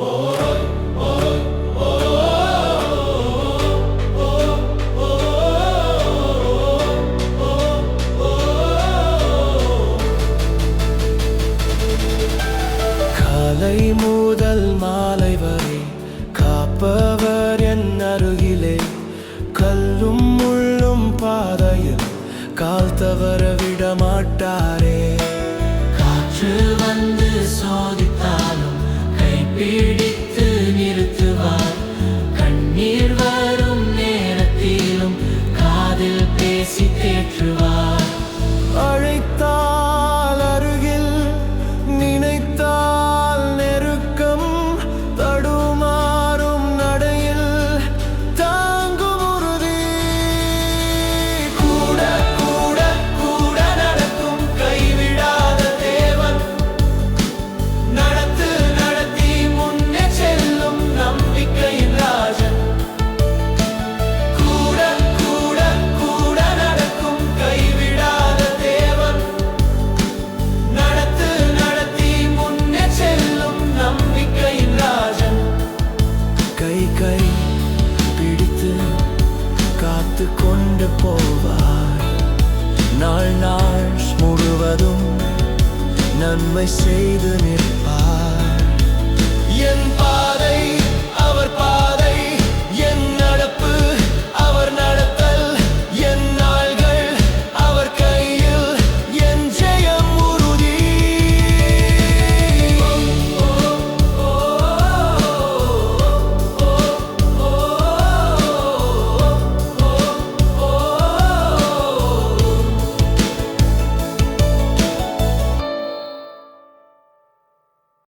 காலை முதல் மாலை வரை காப்பவர் என் அருகிலே, கல்லும் முள்ளும் பாதையில் கால் தவற விடமாட்டாரே. காற்று வந்து சோதித்தாலும் கைப்பிடித்து நிறுத்துவார். கண்ணீர் வரும் நேரத்திலும் காதில் பேசி தேற்றுவார். அழைத்தால் அருகில், நினைத்தால் நெருக்கம், தடுமாறும் நடையில் தாங்கும் உறுதி. கூட கூட கூட நடக்கும் கைவிடாத தேவன், நடத்து நடத்தி முன்னே செல்லும் நம்பிக்கையின் ராஜன். கூட கூட கூட நடக்கும் கைவிடாத தேவன், நடத்து நடத்தி முன்னே செல்லும் நம்பிக்கையின் ராஜன். கை கை பிடித்து காத்து கொண்டு போவார், நாள் நாள் முழுவதும் நன்மை செய்து நிற்பார்.